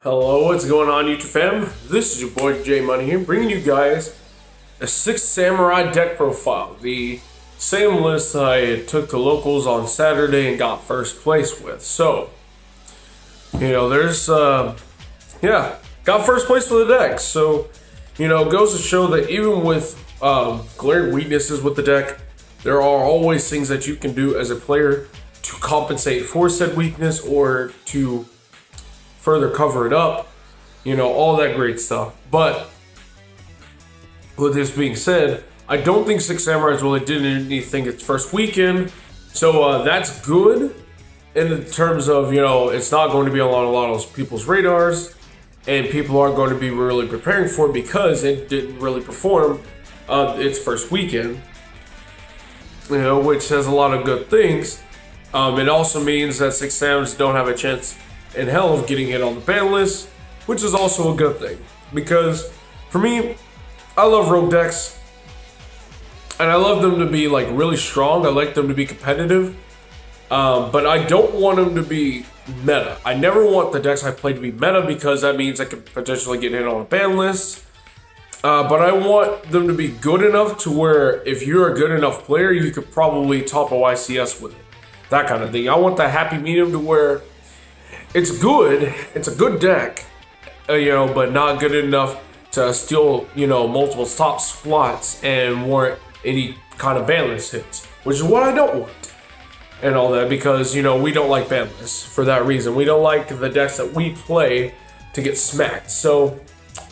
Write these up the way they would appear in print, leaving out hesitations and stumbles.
Hello, what's going on, YouTube fam? This is your boy J Money here, bringing you guys a 6 Samurai deck profile. The same list I took to locals on Saturday and got first place with. So, there's, got first place for the deck. So, it goes to show that even with glaring weaknesses with the deck, there are always things that you can do as a player to compensate for said weakness or to further cover it up, all that great stuff. But with this being said, I don't think Six Samurais really did anything its first weekend, so that's good in terms of, it's not going to be on a lot of people's radars, and people aren't going to be really preparing for it because it didn't really perform its first weekend, which has a lot of good things. It also means that Six Samurais don't have a chance in hell of getting it on the ban list, which is also a good thing. Because for me, I love rogue decks, and I love them to be like really strong. I like them to be competitive, but I don't want them to be meta. I never want the decks I play to be meta because that means I could potentially get hit on a ban list. But I want them to be good enough to where if you're a good enough player, you could probably top a YCS with it. That kind of thing. I want the happy medium to where it's good, it's a good deck, but not good enough to steal, multiple top slots and warrant any kind of ban list hits, which is what I don't want. And all that because, we don't like ban lists for that reason. We don't like the decks that we play to get smacked. So,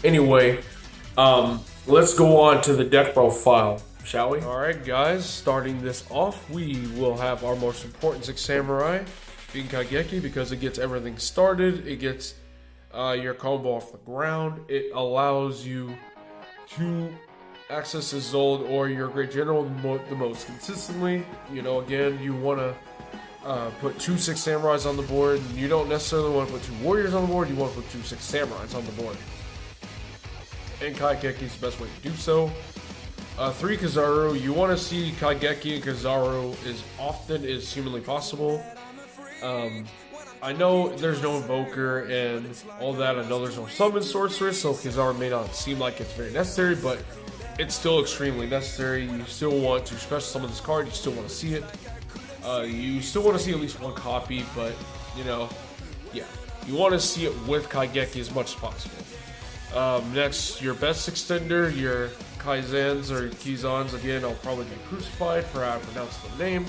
anyway, let's go on to the deck profile, shall we? Alright guys, starting this off, we will have our most important Six Samurai, being Kageki, because it gets everything started. It gets your combo off the ground. It allows you to access his Zold or your Great General the most consistently. Again, you want to put 2 Six Samurais on the board. And you don't necessarily want to put 2 Warriors on the board. You want to put 2 Six Samurais on the board. And Kageki is the best way to do so. 3 Kizaru. You want to see Kageki and Kizaru as often as humanly possible. I know there's no Invoker and all that. I know there's no Summon Sorceress, so Kizaru may not seem like it's very necessary, but it's still extremely necessary. You still want to special summon this card. You still want to see it. You still want to see at least 1 copy, but, you want to see it with Kageki as much as possible. Next, your best extender, your Kaizans or Kizans. Again, I'll probably get crucified for how I pronounce the name,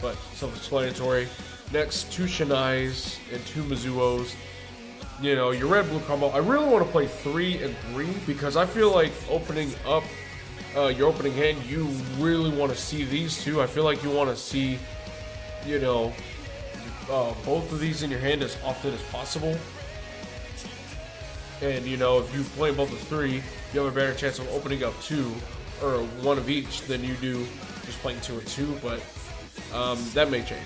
but self-explanatory. Next, 2 Shinais and 2 Mizuos. Your red-blue combo. I really want to play 3 and 3 because I feel like opening up your opening hand, you really want to see these 2. I feel like you want to see, both of these in your hand as often as possible. And, if you play both of 3, you have a better chance of opening up 2 or 1 of each than you do just playing 2 and 2, but that may change.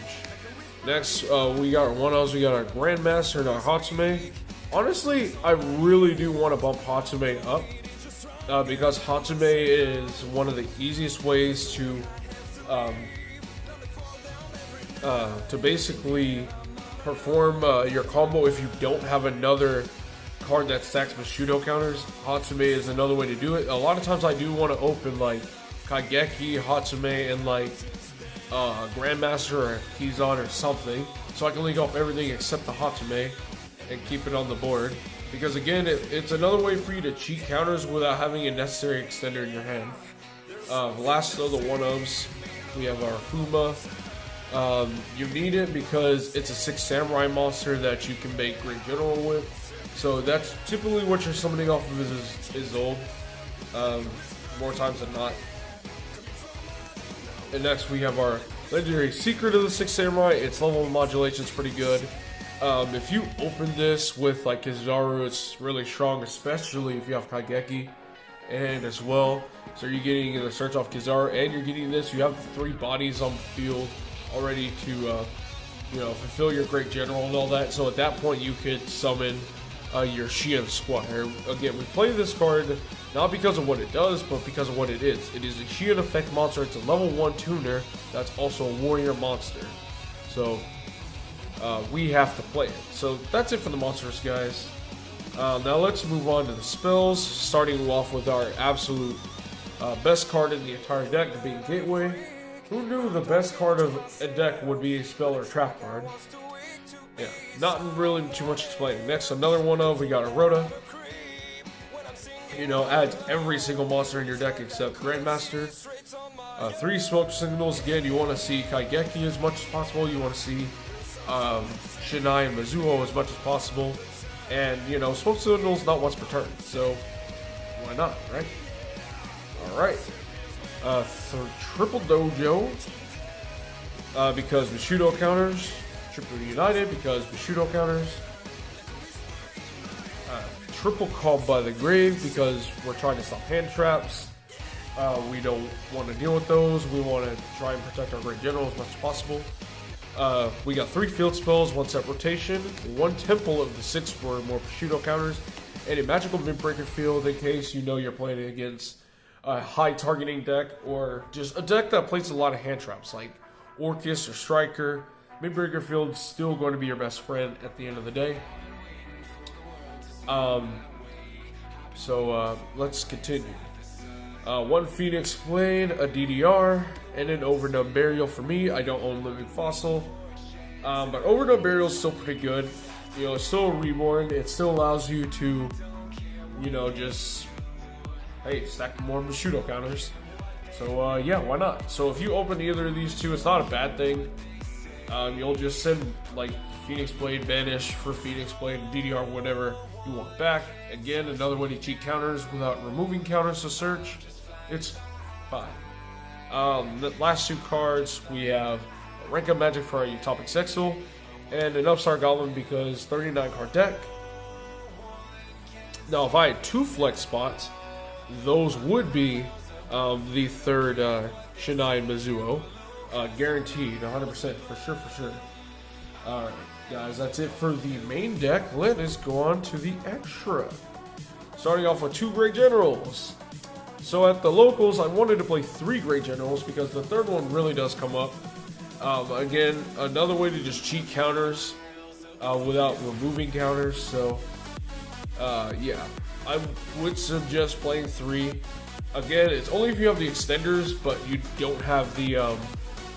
Next, we got our 1-Os, we got our Grandmaster and our Hatsume. Honestly, I really do want to bump Hatsume up because Hatsume is one of the easiest ways to basically perform your combo if you don't have another card that stacks Bushido counters. Hatsume is another way to do it. A lot of times I do want to open like Kageki, Hatsume, and like Grandmaster or Kizan or something, so I can link off everything except the Hatsume and keep it on the board. Because again, it's another way for you to cheat counters without having a necessary extender in your hand. Last of the 1-Os, we have our Fuma. You need it because it's a 6 Samurai monster that you can make Great General with. So that's typically what you're summoning off of is Zold, more times than not. And next we have our legendary Secret of the 6 Samurai. Its level of modulation is pretty good. If you open this with like Kizaru, it's really strong, especially if you have Kageki and as well. So you're getting the search off Kizaru and you're getting this. You have 3 bodies on the field already to fulfill your Great General and all that. So at that point you could summon your Shion Squire. Again, we play this card not because of what it does, but because of what it is. It is a Shion effect monster. It's a level 1 tuner that's also a warrior monster. So we have to play it. So that's it for the monsters, guys. Now let's move on to the spells, starting off with our absolute best card in the entire deck, being Gateway. Who knew the best card of a deck would be a spell or trap card? Yeah, not really too much explaining. Next, another one of, we got a Rhoda. You know, adds every single monster in your deck except Grandmaster. 3 smoke signals. Again, you want to see Kaigeki as much as possible. You want to see Shinai and Mizuho as much as possible. And, you know, smoke signals not once per turn. So, why not, right? Alright. Triple Dojo. Because Bushido counters. Triple United because Bushido counters. Triple Called by the Grave because we're trying to stop hand traps. We don't want to deal with those. We want to try and protect our Great General as much as possible. We got 3 field spells, 1 set rotation, 1 temple of the 6 for more Bushido counters, and a magical Midbreaker field in case you know you're playing against a high targeting deck or just a deck that plays a lot of hand traps like Orcus or Striker. Midbreaker field's still going to be your best friend at the end of the day. Let's continue. 1 Phoenix Blade, a DDR, and an Overdub Burial for me. I don't own Living Fossil, but Overdub Burial is still pretty good. You know, it's still a reborn. It still allows you to, you know, just, hey, stack more Bushido counters. So, yeah, why not? So if you open either of these two, it's not a bad thing. You'll just send, like, Phoenix Blade, Banish for Phoenix Blade, DDR, whatever you want back. Again, another way to cheat counters without removing counters to search. It's fine. The last 2 cards, we have a Rank Up Magic for our Utopic Zexal, and an Upstart Goblin because 39 card deck. Now, if I had 2 flex spots, those would be the 3rd Shinai and Mizuho. Guaranteed, 100%, for sure. Alright, guys, that's it for the main deck. Let us go on to the extra. Starting off with 2 Great Generals. So at the locals, I wanted to play 3 Great Generals because the 3rd one really does come up. Again, another way to just cheat counters without removing counters. So, yeah, I would suggest playing 3. Again, it's only if you have the extenders, but you don't have the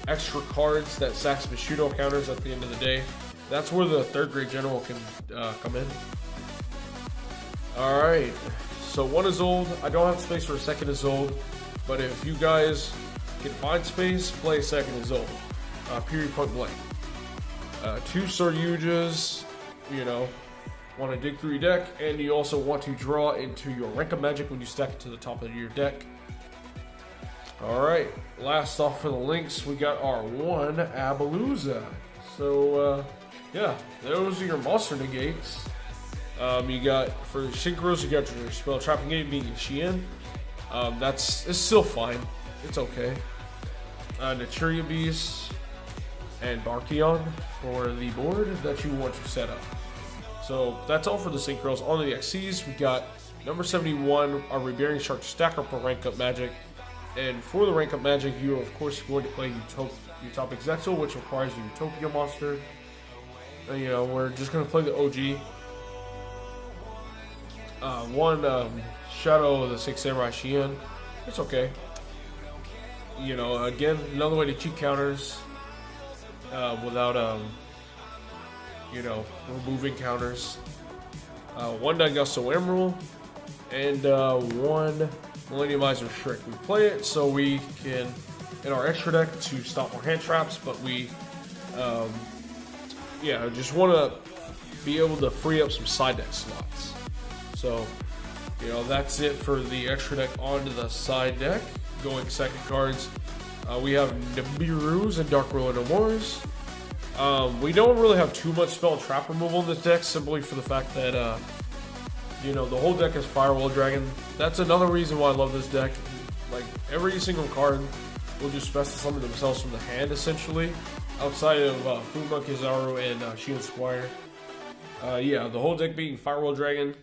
extra cards that sacks Bushido counters at the end of the day. That's where the 3rd Great General can come in. Alright, so 1 is old. I don't have space for a 2nd is old, but if you guys can find space, play a 2nd is old. Period, point blank. 2 Saryujas, you know, want to dig through your deck, and you also want to draw into your Rank of Magic when you stack it to the top of your deck. Alright, last off for the links, we got our 1 Abalooza. So, yeah, those are your monster negates. You got, for Synchros, you got your spell trapping gate being Xian. It's still fine. It's okay. Naturia Beast and Barkion for the board that you want to set up. So, that's all for the Synchros. On the XCs, we got number 71, our Rebearing Shark Stacker for Rank Up Magic. And for the Rank Up Magic, you are of course going to play Utopic Zexal, which requires a Utopia monster. And, you know, we're just going to play the OG. 1 Shadow of the 6 Samurai Xian. It's okay. You know, again, another way to cheat counters without, you know, removing counters. 1 Daigusto Emerald and 1 Millenniumizer Shriek. We play it so we can, in our extra deck, to stop more hand traps, but we, yeah, just want to be able to free up some side deck slots. So, you know, that's it for the extra deck onto the side deck. Going 2nd cards, we have Nibiru's and Dark Ruin of Wars. We don't really have too much spell trap removal in this deck, simply for the fact that, you know, the whole deck is Firewall Dragon. That's another reason why I love this deck. Like, every single card will just special summon themselves from the hand, essentially. Outside of Fuma, Kizaru, and Shield Squire. Yeah, the whole deck being Firewall Dragon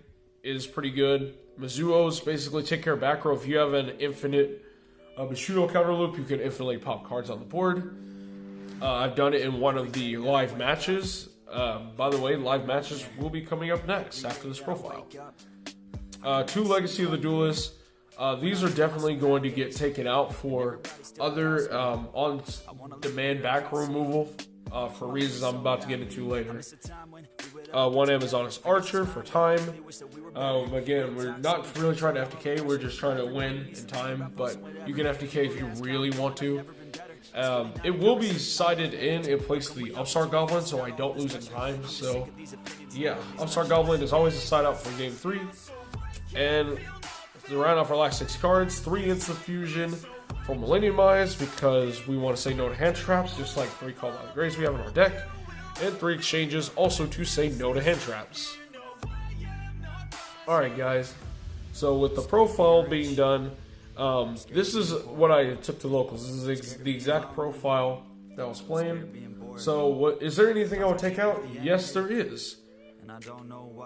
is pretty good. Mizuho's basically take care of back row. If you have an infinite Bushido counter loop, you can infinitely pop cards on the board. I've done it in one of the live matches By the way, live matches will be coming up next after this profile. 2 Legacy of the Duelists. These are definitely going to get taken out for other on-demand back removal for reasons I'm about to get into later. 1 Amazoness Archer for time. Again, we're not really trying to FTK, we're just trying to win in time, but you can FTK if you really want to. It will be sided in place of the Upstart Goblin, so I don't lose in time. So, yeah, Upstart Goblin is always a side out for game 3. And to round off our last 6 cards, 3 Instant Fusion for Millennium Eyes, because we want to say no to hand traps, just like 3 Call by the Graves we have in our deck. And 3 exchanges also to say no to hand traps. Alright guys, so with the profile being done, this is what I took to locals. This is the exact profile that I was playing. So is there anything I would take out? Yes, there is.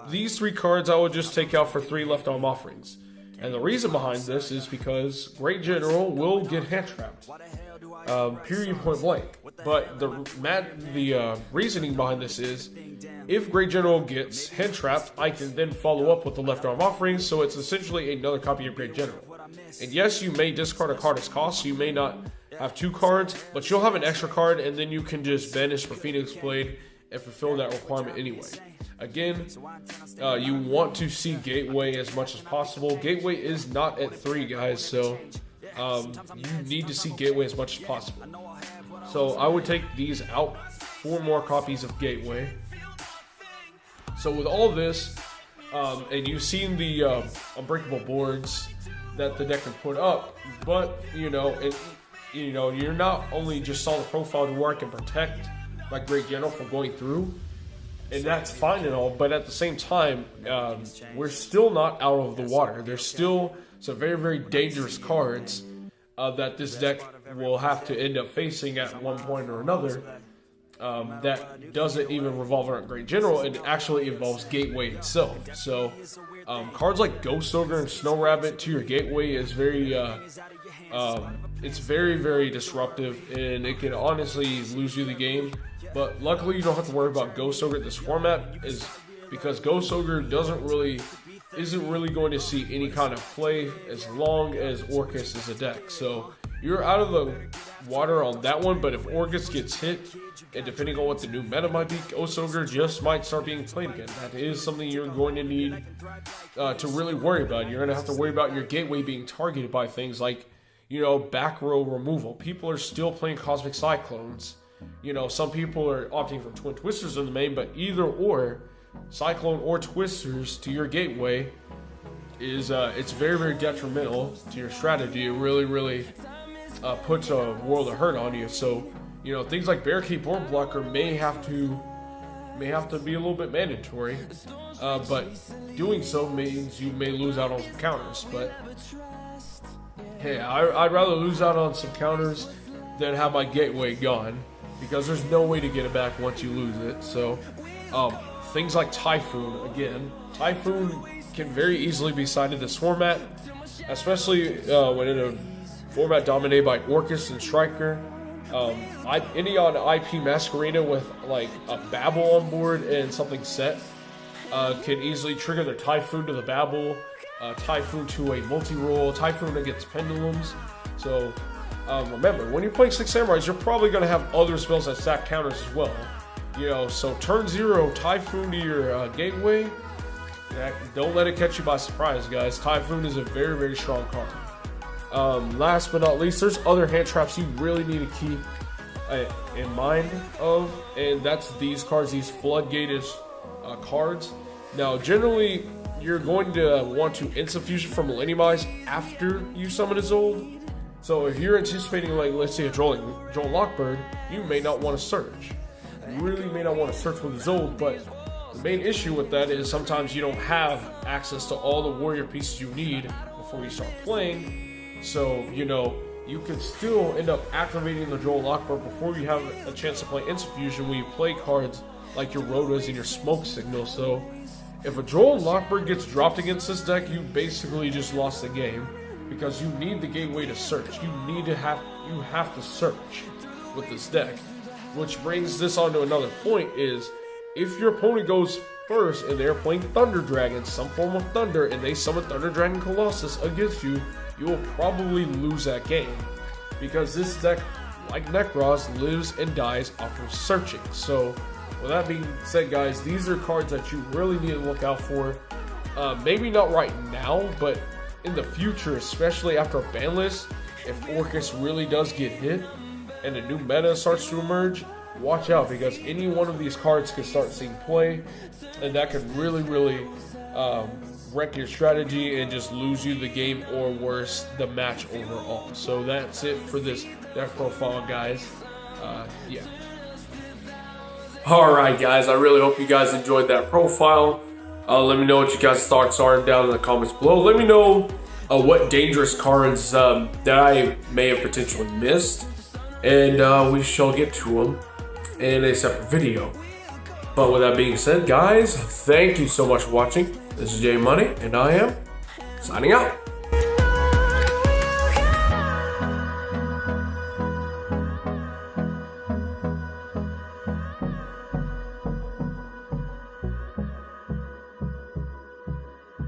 These 3 cards I would just take out for 3 left arm offerings. And the reason behind this is because Great General will get hand trapped. Period, point blank. But the reasoning behind this is, if Great General gets hand trapped, I can then follow up with the left arm offering, so it's essentially another copy of Great General. And yes, you may discard a card as cost, so you may not have 2 cards, but you'll have an extra card, and then you can just banish for Phoenix Blade and fulfill that requirement anyway. Again, you want to see Gateway as much as possible. Gateway is not at 3, guys, so you need to see Gateway as much as possible. So I would take these out, 4 more copies of Gateway. So with all this, and you've seen the unbreakable boards that the deck can put up, but you're not only just saw the profile to where I can protect my Great General from going through, and that's fine and all, but at the same time, we're still not out of the water. There's still some very, very dangerous cards that this deck will have to end up facing at one point or another. That doesn't even revolve around Great General, it actually involves Gateway itself. So cards like Ghost Ogre and Snow Rabbit to your Gateway is very it's very, very disruptive, and it can honestly lose you the game. But luckily you don't have to worry about Ghost Ogre. This format is because Ghost Ogre isn't really going to see any kind of play as long as Orcus is a deck. So you're out of the water on that one, but if Orcus gets hit, and depending on what the new meta might be, Ghost Ogre just might start being played again. That is something you're going to need to really worry about. You're going to have to worry about your Gateway being targeted by things like, back row removal. People are still playing Cosmic Cyclones. Some people are opting for Twin Twisters in the main, but either or, Cyclone or Twisters to your Gateway is it's very, very detrimental to your strategy. It really, really puts a world of hurt on you. So things like Barricade Board Blocker may have to be a little bit mandatory, but doing so means you may lose out on some counters. But hey, I'd rather lose out on some counters than have my Gateway gone, because there's no way to get it back once you lose it. So things like Typhoon, again, Typhoon can very easily be sided this format, especially when in a format dominated by Orcus and Striker. Any on IP Masquerena with like a Babel on board and something set can easily trigger their Typhoon to the Babel, Typhoon to a multi-roll, Typhoon against Pendulums. So remember, when you're playing 6 Samurais, you're probably going to have other spells that stack counters as well. So turn 0, Typhoon to your Gateway. Don't let it catch you by surprise, guys. Typhoon is a very, very strong card. Last but not least, there's other hand traps you really need to keep in mind of, and that's these cards, these Floodgate-ish cards. Now, generally, you're going to want to Instant Fusion from Millennium Eyes after you summon Isolde. So if you're anticipating, like, let's say a Joel Lockbird, you may not want to search. You really may not want to search with Isolde, but the main issue with that is sometimes you don't have access to all the warrior pieces you need before you start playing. So, you could still end up activating the Joel Lockbird before you have a chance to play Instant Fusion when you play cards like your Rhodas and your Smoke Signal. So if a Joel Lockbird gets dropped against this deck, you basically just lost the game, because you need the Gateway to search. You have to search with this deck. Which brings this on to another point is, if your opponent goes first and they're playing Thunder Dragon, some form of thunder, and they summon Thunder Dragon Colossus against you, you will probably lose that game. Because this deck, like Nekroz, lives and dies off of searching. So, with that being said, guys, these are cards that you really need to look out for. Maybe not right now, but in the future, especially after a ban list, if Orcus really does get hit and a new meta starts to emerge, watch out, because any one of these cards can start seeing play, and that could really wreck your strategy and just lose you the game, or worse, the match overall. So that's it for this deck profile, guys. Yeah. Alright, guys, I really hope you guys enjoyed that profile. Let me know what you guys' thoughts are down in the comments below. Let me know what dangerous cards that I may have potentially missed, and we shall get to them in a separate video. But with that being said, guys, thank you so much for watching. This is J Money, and I am signing out.